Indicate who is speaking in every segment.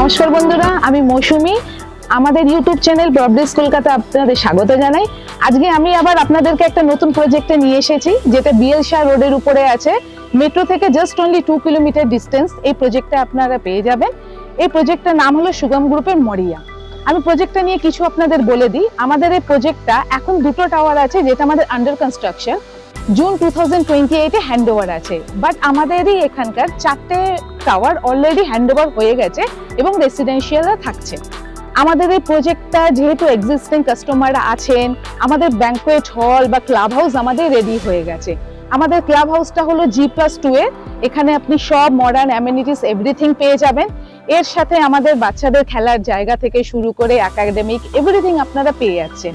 Speaker 1: নমস্কার বন্ধুরা, আমি মৌসুমী। আমাদের ইউটিউব চ্যানেল প্রবডিস কলকাতা আপনাদের স্বাগত জানাই। আজকে আমি আবার আপনাদেরকে একটা নতুন প্রজেক্টে নিয়ে এসেছি, যেটা বিএলশা রোডের উপরে আছে। মেট্রো থেকে জাস্ট অনলি 2 কিলোমিটার ডিস্টেন্স এই প্রজেক্টটা আপনারা পেয়ে যাবেন। এই প্রজেক্টটার নাম হলো সুগম গ্রুপের মরিয়া। আমি প্রজেক্টটা নিয়ে কিছু আপনাদের বলে দিই। আমাদের এই প্রজেক্টটা এখন দুটো টাওয়ার আছে, যেটা আমাদের আন্ডার কনস্ট্রাকশন। জুন 2028-এ হ্যান্ড ওভার আছে, বাট আমাদেরই এখানকার 4টে টাওয়ার অলরেডি হ্যান্ড ওভার হয়ে গেছে এবং রেসিডেন্সিয়ালরা থাকছে। আমাদের এই প্রজেক্টটা যেহেতু এক্সিস্টিং কাস্টমাররা আছেন, আমাদের ব্যাংকোয়েট হল বা ক্লাব হাউস আমাদের রেডি হয়ে গেছে। আমাদের ক্লাব হাউসটা হলো G+2 এর। এখানে আপনি সব মডার্ন অ্যামেনিটিস এভরিথিং পেয়ে যাবেন। এর সাথে আমাদের বাচ্চাদের খেলার জায়গা থেকে শুরু করে একাডেমিক এভরিথিং আপনারা পেয়ে যাচ্ছেন।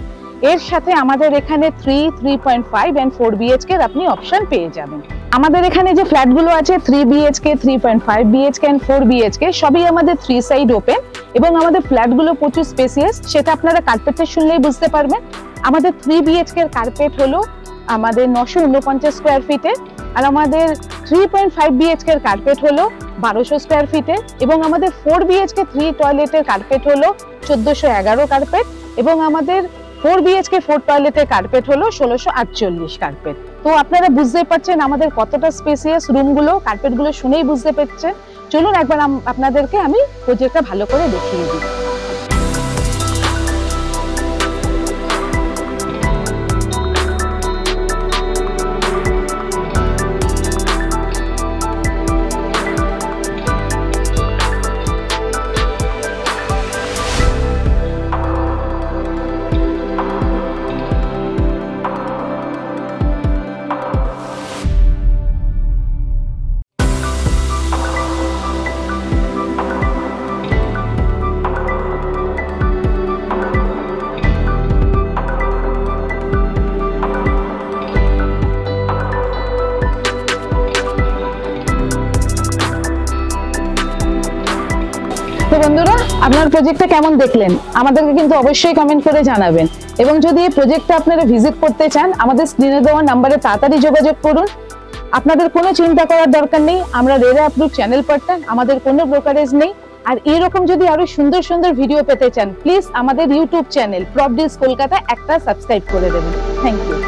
Speaker 1: এর সাথে আমাদের এখানে 3, 3.5 and 4 BHK এর আপনি অপশন পেয়ে যাবেন। আমাদের এখানে যে ফ্ল্যাটগুলো আছে 3 BHK, 3.5 BHK and 4 BHK সবই আমাদের 3 সাইড ওপেন এবং আমাদের ফ্ল্যাটগুলো প্রচুর স্পেসিয়াস। সেটা আপনারা কার্পেটটা শুনলেই বুঝতে পারবেন। আমাদের 3 BHK এর কার্পেট হলো আমাদের 949 স্কোয়ার ফিটে, আর আমাদের 3.5 BHK এর কার্পেট হলো 1200 স্কোয়ার ফিটে, এবং আমাদের 4 BHK 3 টয়লেটের কার্পেট হলো 1411 কার্পেট, এবং আমাদের 4 BHK 4 টয়লেটের কার্পেট হলো 1648 কার্পেট। তো আপনারা বুঝতেই পারছেন আমাদের কতটা স্পেসিয়াস রুমগুলো। কার্পেটগুলো শুনেই বুঝতে পারছেন। চলুন একবার আপনাদেরকে আমি প্রজেক্টটা ভালো করে দেখিয়ে দিই। তো বন্ধুরা, আপনার প্রজেক্টটা কেমন দেখলেন আমাদেরকে কিন্তু অবশ্যই কমেন্ট করে জানাবেন। এবং যদি এই প্রজেক্টটা আপনারা ভিজিট করতে চান, আমাদের স্ক্রিনে দেওয়া নাম্বারে তাড়াতাড়ি যোগাযোগ করুন। আপনাদের কোনো চিন্তা করার দরকার নেই, আমরা রেরা অ্যাপ্রুভ চ্যানেল পার্টনার, আমাদের কোনো ব্রোকারেজ নেই। আর এরকম যদি আরো সুন্দর সুন্দর ভিডিও পেতে চান, প্লিজ আমাদের ইউটিউব চ্যানেল প্রবডিস কলকাতা একটা সাবস্ক্রাইব করে দেবেন। Thank you.